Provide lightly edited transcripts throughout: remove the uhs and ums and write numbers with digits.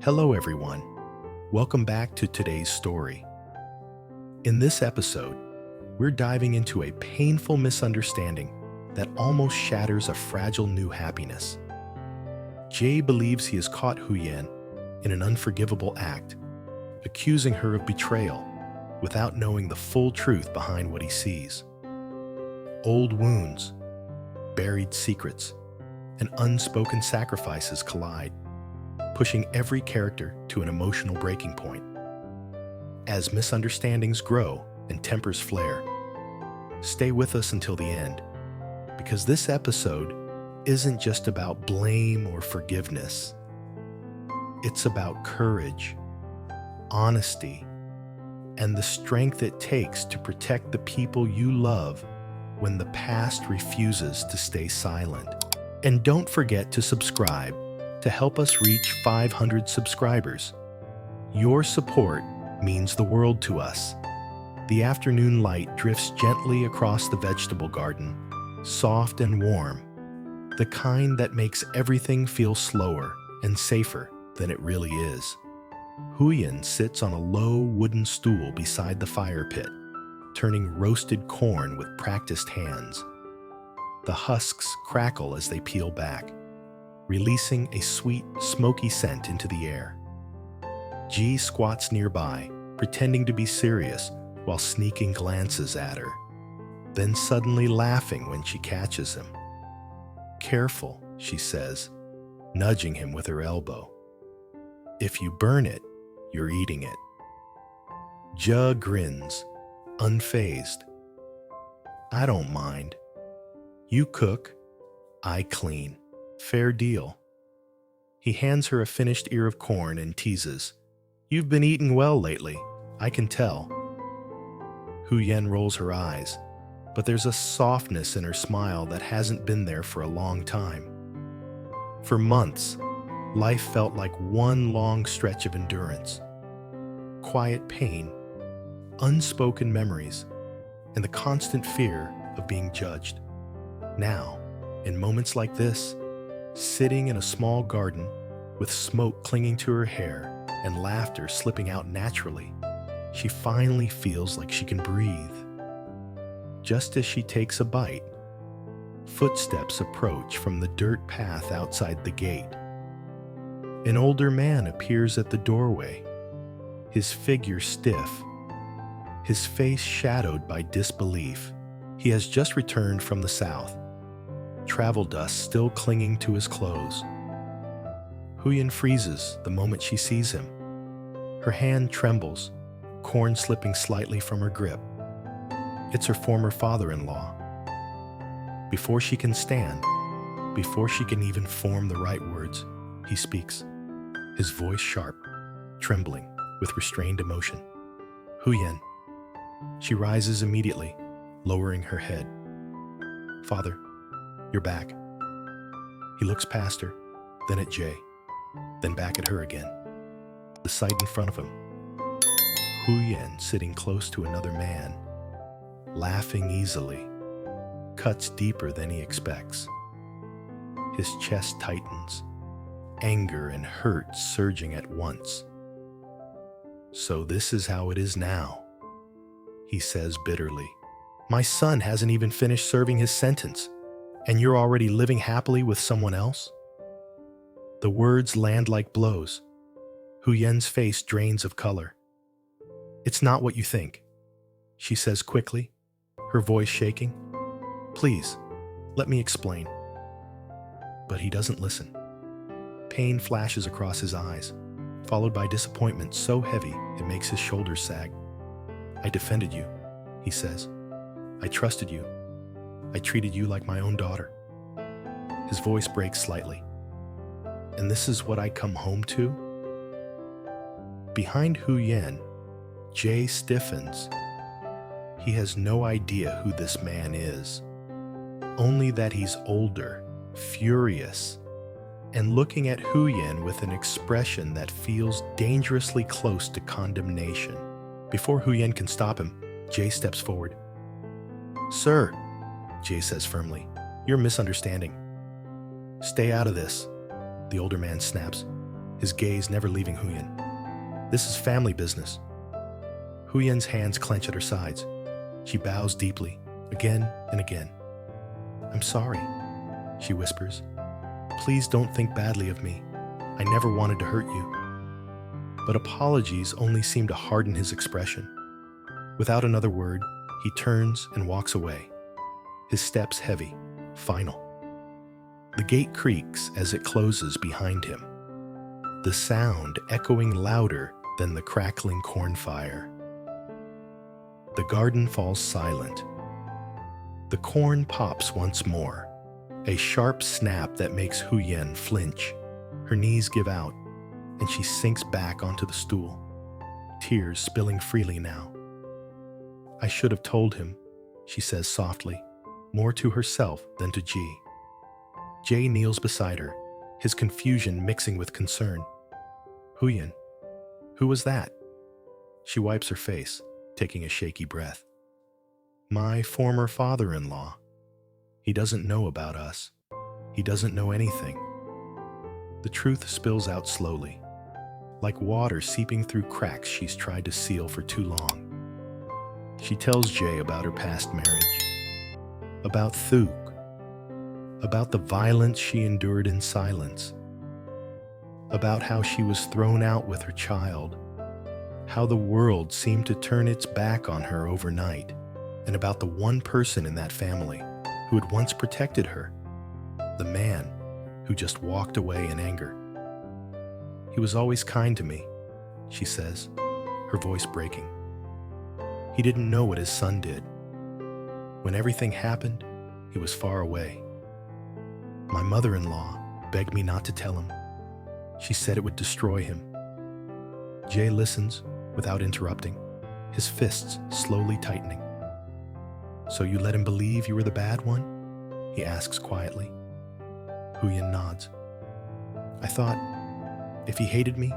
Hello, everyone. Welcome back to today's story. In this episode, we're diving into a painful misunderstanding that almost shatters a fragile new happiness. Jay believes he has caught Huyen in an unforgivable act, accusing her of betrayal without knowing the full truth behind what he sees. Old wounds, buried secrets, and unspoken sacrifices collide, pushing every character to an emotional breaking point. As misunderstandings grow and tempers flare, stay with us until the end, because this episode isn't just about blame or forgiveness. It's about courage, honesty, and the strength it takes to protect the people you love when the past refuses to stay silent. And don't forget to subscribe to help us reach 500 subscribers. Your support means the world to us. The afternoon light drifts gently across the vegetable garden, soft and warm, the kind that makes everything feel slower and safer than it really is. Huyen sits on a low wooden stool beside the fire pit, turning roasted corn with practiced hands. The husks crackle as they peel back, releasing a sweet, smoky scent into the air. G squats nearby, pretending to be serious while sneaking glances at her, then suddenly laughing when she catches him. "Careful," she says, nudging him with her elbow. "If you burn it, you're eating it." Ja grins, unfazed. "I don't mind. You cook, I clean. Fair deal." He hands her a finished ear of corn and teases, "You've been eating well lately, I can tell." Huyen rolls her eyes, but there's a softness in her smile that hasn't been there for a long time. For months, life felt like one long stretch of endurance. Quiet pain, unspoken memories, and the constant fear of being judged. Now, in moments like this, sitting in a small garden with smoke clinging to her hair and laughter slipping out naturally, she finally feels like she can breathe. Just as she takes a bite, footsteps approach from the dirt path outside the gate. An older man appears at the doorway, his figure stiff, his face shadowed by disbelief. He has just returned from the south, travel dust still clinging to his clothes. Huyen freezes the moment she sees him. Her hand trembles, corn slipping slightly from her grip. It's her former father-in-law. Before she can stand, before she can even form the right words, he speaks, his voice sharp, trembling with restrained emotion. "Huyen." She rises immediately, lowering her head. "Father, you're back." He looks past her, then at Jay, then back at her again. The sight in front of him. Huyen sitting close to another man, laughing easily, cuts deeper than he expects. His chest tightens, anger and hurt surging at once. "So this is how it is now," he says bitterly. "My son hasn't even finished serving his sentence, and you're already living happily with someone else?" The words land like blows. Huyen's face drains of color. "It's not what you think," she says quickly, her voice shaking. "Please, let me explain." But he doesn't listen. Pain flashes across his eyes, followed by disappointment so heavy it makes his shoulders sag. "I defended you," he says. "I trusted you. I treated you like my own daughter." His voice breaks slightly. "And this is what I come home to?" Behind Huyen, Jay stiffens. He has no idea who this man is, only that he's older, furious, and looking at Huyen with an expression that feels dangerously close to condemnation. Before Huyen can stop him, Jay steps forward. "Sir," Jay says firmly, "you're misunderstanding." "Stay out of this," the older man snaps, his gaze never leaving Huyen. This is family business. Huyen's hands clench at her sides. She bows deeply, again and again. I'm sorry, she whispers. Please don't think badly of me. I never wanted to hurt you. But apologies only seem to harden his expression. Without another word, he turns and walks away, his steps heavy, final. The gate creaks as it closes behind him, the sound echoing louder than the crackling corn fire. The garden falls silent. The corn pops once more, a sharp snap that makes Huyen flinch. Her knees give out, and she sinks back onto the stool, tears spilling freely now. I should have told him, she says softly, more to herself than to G. Jay kneels beside her, his confusion mixing with concern. Huyen, who was that? She wipes her face, taking a shaky breath. My former father-in-law. He doesn't know about us. He doesn't know anything. The truth spills out slowly, like water seeping through cracks she's tried to seal for too long. She tells Jay about her past marriage, about Thug, about the violence she endured in silence, about how she was thrown out with her child, how the world seemed to turn its back on her overnight, and about the one person in that family who had once protected her, the man who just walked away in anger. He was always kind to me, she says, her voice breaking. He didn't know what his son did. When everything happened, he was far away. My mother-in-law begged me not to tell him. She said it would destroy him. Jay listens without interrupting, his fists slowly tightening. So you let him believe you were the bad one? He asks quietly. Huyen nods. I thought, if he hated me,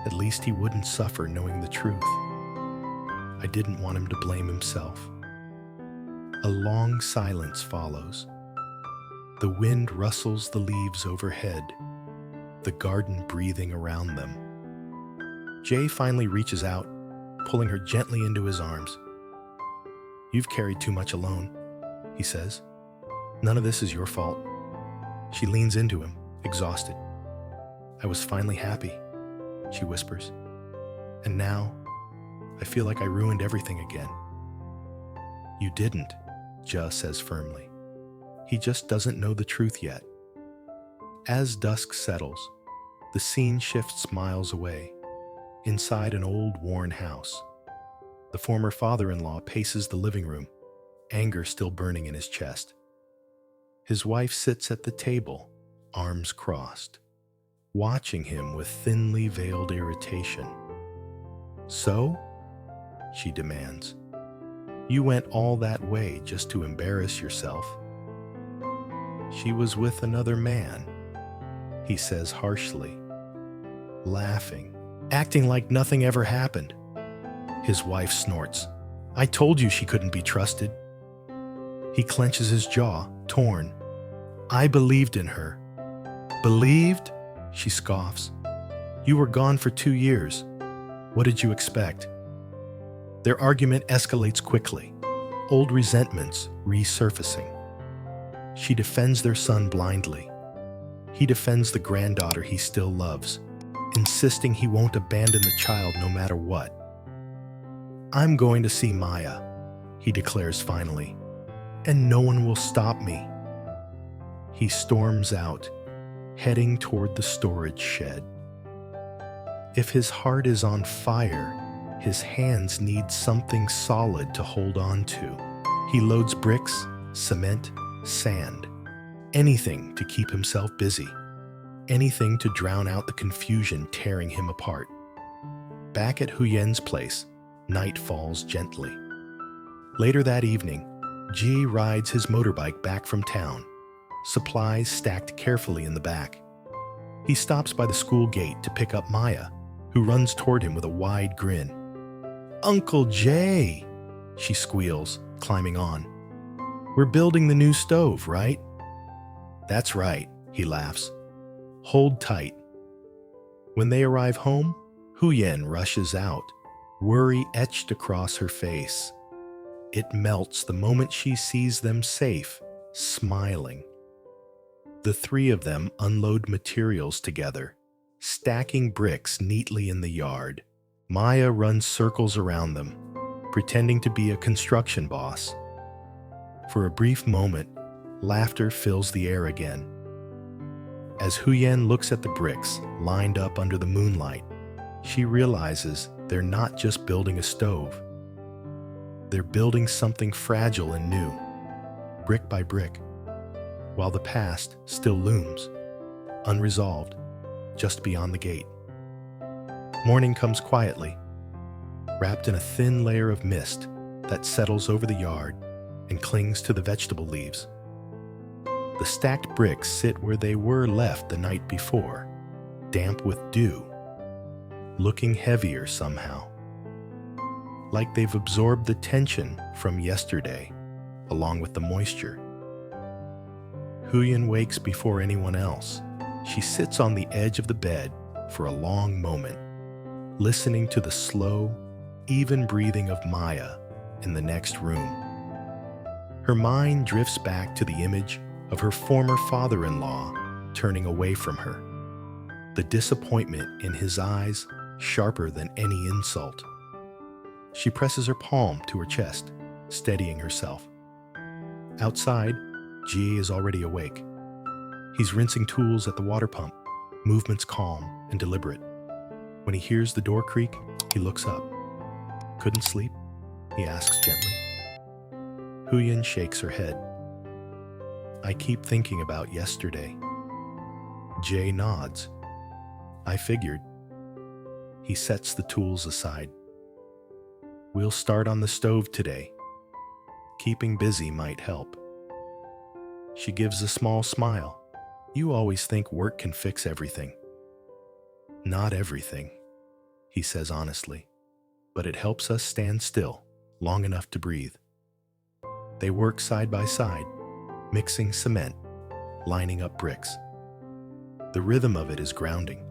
at least he wouldn't suffer knowing the truth. I didn't want him to blame himself. A long silence follows. The wind rustles the leaves overhead, the garden breathing around them. Jay finally reaches out, pulling her gently into his arms. You've carried too much alone, he says. None of this is your fault. She leans into him, exhausted. I was finally happy, she whispers. And now, I feel like I ruined everything again. You didn't, Ja says firmly. He just doesn't know the truth yet. As dusk settles, the scene shifts miles away, inside an old, worn house. The former father-in-law paces the living room, anger still burning in his chest. His wife sits at the table, arms crossed, watching him with thinly veiled irritation. So? She demands. You went all that way just to embarrass yourself. She was with another man, he says harshly, laughing, acting like nothing ever happened. His wife snorts. I told you she couldn't be trusted. He clenches his jaw, torn. I believed in her. Believed? She scoffs. You were gone for 2 years. What did you expect? Their argument escalates quickly, old resentments resurfacing. She defends their son blindly. He defends the granddaughter he still loves, insisting he won't abandon the child no matter what. I'm going to see Maya, he declares finally, and no one will stop me. He storms out, heading toward the storage shed. If his heart is on fire, his hands need something solid to hold on to. He loads bricks, cement, sand, anything to keep himself busy, anything to drown out the confusion tearing him apart. Back at Huyen's place, night falls gently. Later that evening, G rides his motorbike back from town, supplies stacked carefully in the back. He stops by the school gate to pick up Maya, who runs toward him with a wide grin. Uncle Jay, she squeals, climbing on. We're building the new stove, right? That's right, he laughs. Hold tight. When they arrive home, Huyen rushes out, worry etched across her face. It melts the moment she sees them safe, smiling. The three of them unload materials together, stacking bricks neatly in the yard. Maya runs circles around them, pretending to be a construction boss. For a brief moment, laughter fills the air again. As Huyen looks at the bricks lined up under the moonlight, she realizes they're not just building a stove. They're building something fragile and new, brick by brick, while the past still looms, unresolved, just beyond the gate. Morning comes quietly, wrapped in a thin layer of mist that settles over the yard and clings to the vegetable leaves. The stacked bricks sit where they were left the night before, damp with dew, looking heavier somehow, like they've absorbed the tension from yesterday, along with the moisture. Huyen wakes before anyone else. She sits on the edge of the bed for a long moment, listening to the slow, even breathing of Maya in the next room. Her mind drifts back to the image of her former father-in-law turning away from her, the disappointment in his eyes sharper than any insult. She presses her palm to her chest, steadying herself. Outside, Ji is already awake. He's rinsing tools at the water pump, movements calm and deliberate. When he hears the door creak, he looks up. "Couldn't sleep?" he asks gently. Huyen shakes her head. "I keep thinking about yesterday." Jay nods. "I figured." He sets the tools aside. "We'll start on the stove today. Keeping busy might help." She gives a small smile. "You always think work can fix everything." "Not everything," he says honestly, "but it helps us stand still long enough to breathe." They work side by side, mixing cement, lining up bricks. The rhythm of it is grounding.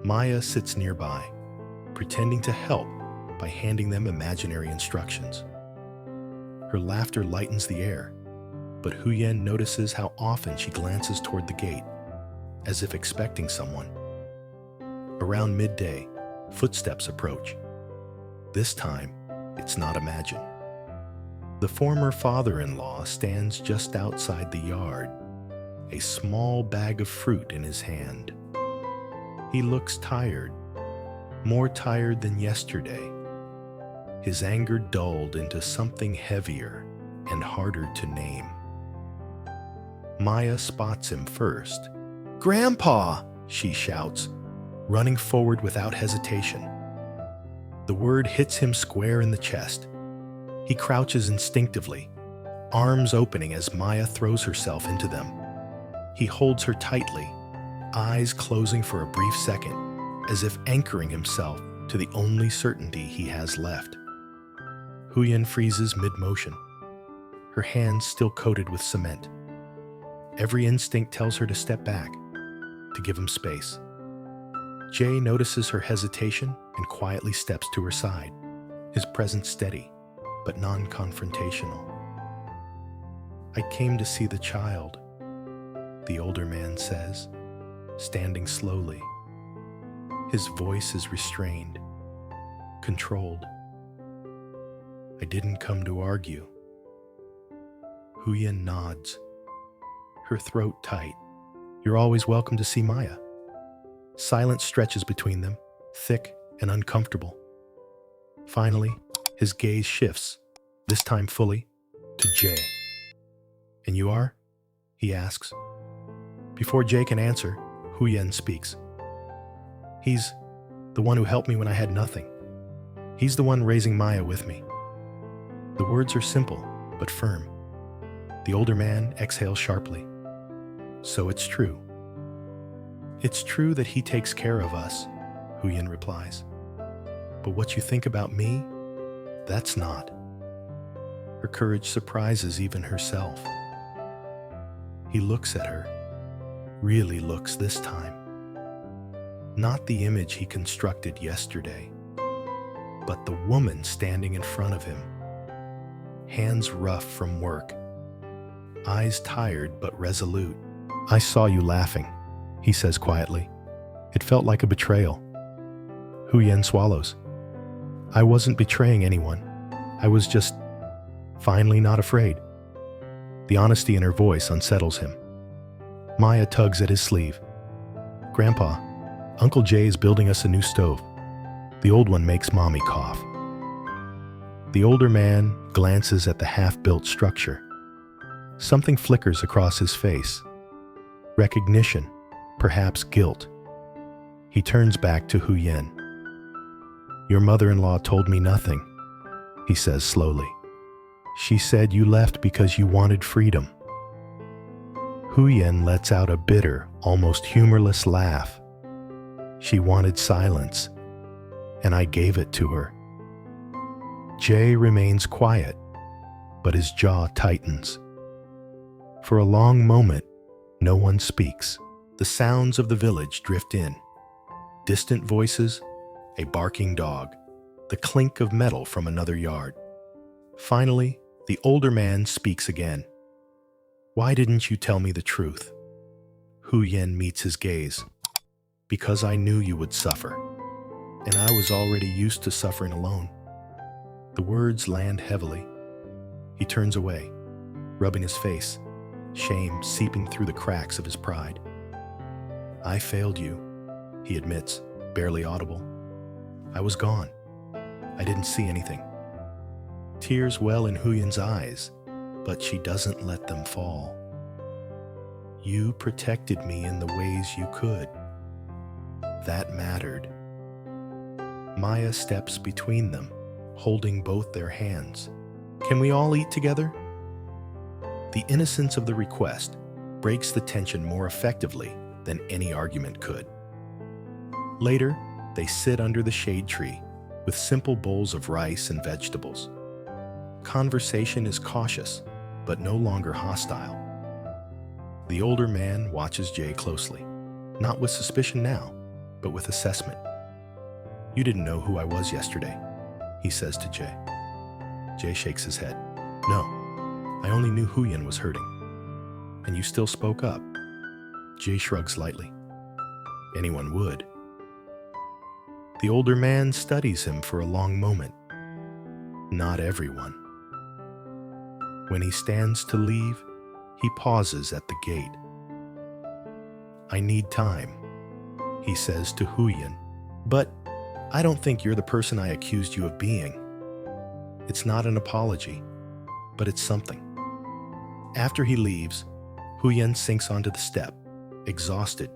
Maya sits nearby, pretending to help by handing them imaginary instructions. Her laughter lightens the air, but Huyen notices how often she glances toward the gate, as if expecting someone. Around midday, footsteps approach. This time, it's not imagined. The former father-in-law stands just outside the yard, a small bag of fruit in his hand. He looks tired, more tired than yesterday. His anger dulled into something heavier and harder to name. Maya spots him first. "Grandpa!" she shouts, running forward without hesitation. The word hits him square in the chest. He crouches instinctively, arms opening as Maya throws herself into them. He holds her tightly, eyes closing for a brief second, as if anchoring himself to the only certainty he has left. Huyen freezes mid-motion, her hands still coated with cement. Every instinct tells her to step back, to give him space. Jay notices her hesitation and quietly steps to her side, his presence steady, but non-confrontational. "I came to see the child," the older man says, standing slowly. His voice is restrained, controlled. "I didn't come to argue." Huyen nods, her throat tight. "You're always welcome to see Maya." Silence stretches between them, thick and uncomfortable. Finally, his gaze shifts, this time fully, to Jay. "And you are?" he asks. Before Jay can answer, Huyen speaks. "He's the one who helped me when I had nothing. He's the one raising Maya with me." The words are simple, but firm. The older man exhales sharply. "So it's true." "It's true that he takes care of us," Huyen replies. "But what you think about me, that's not." Her courage surprises even herself. He looks at her, really looks this time. Not the image he constructed yesterday, but the woman standing in front of him, hands rough from work, eyes tired but resolute. "I saw you laughing," he says quietly. "It felt like a betrayal." Huyen swallows. "I wasn't betraying anyone. I was just finally not afraid." The honesty in her voice unsettles him. Maya tugs at his sleeve. "Grandpa, Uncle Jay is building us a new stove. The old one makes Mommy cough." The older man glances at the half-built structure. Something flickers across his face. Recognition, perhaps guilt. He turns back to Huyen. "Your mother-in-law told me nothing," he says slowly. "She said you left because you wanted freedom." Huyen lets out a bitter, almost humorless laugh. "She wanted silence, and I gave it to her." Jay remains quiet, but his jaw tightens. For a long moment, no one speaks. The sounds of the village drift in. Distant voices, a barking dog, the clink of metal from another yard. Finally, the older man speaks again. "Why didn't you tell me the truth?" Huyen meets his gaze. "Because I knew you would suffer, and I was already used to suffering alone." The words land heavily. He turns away, rubbing his face, shame seeping through the cracks of his pride. "I failed you," he admits, barely audible. "I was gone. I didn't see anything." Tears well in Huyen's eyes, but she doesn't let them fall. "You protected me in the ways you could. That mattered." Maya steps between them, holding both their hands. "Can we all eat together?" The innocence of the request breaks the tension more effectively than any argument could. Later, they sit under the shade tree with simple bowls of rice and vegetables. Conversation is cautious, but no longer hostile. The older man watches Jay closely, not with suspicion now, but with assessment. "You didn't know who I was yesterday," he says to Jay. Jay shakes his head. "No, I only knew Huyen was hurting. And you still spoke up." Jay shrugs lightly. "Anyone would." The older man studies him for a long moment. "Not everyone." When he stands to leave, he pauses at the gate. "I need time," he says to Huyen. "But I don't think you're the person I accused you of being." It's not an apology, but it's something. After he leaves, Huyen sinks onto the step, exhausted.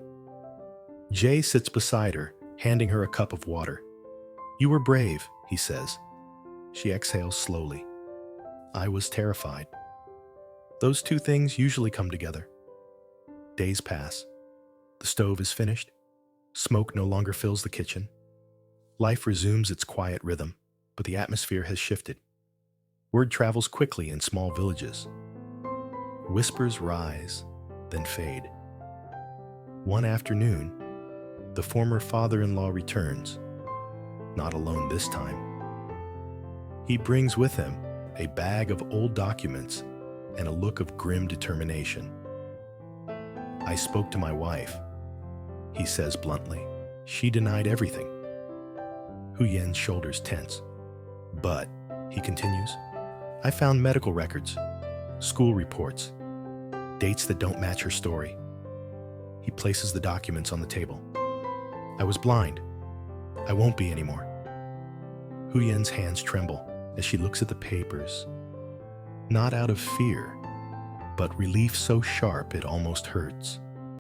Jay sits beside her, handing her a cup of water. "You were brave," he says. She exhales slowly. "I was terrified." Those two things usually come together. Days pass. The stove is finished. Smoke no longer fills the kitchen. Life resumes its quiet rhythm, but the atmosphere has shifted. Word travels quickly in small villages. Whispers rise, then fade. One afternoon, the former father-in-law returns, not alone this time. He brings with him a bag of old documents and a look of grim determination. "I spoke to my wife," he says bluntly. "She denied everything." Huyen's shoulders tense. "But," he continues, "I found medical records, school reports, dates that don't match her story." He places the documents on the table. "I was blind. I won't be anymore." Huyen's hands tremble as she looks at the papers, not out of fear, but relief so sharp it almost hurts.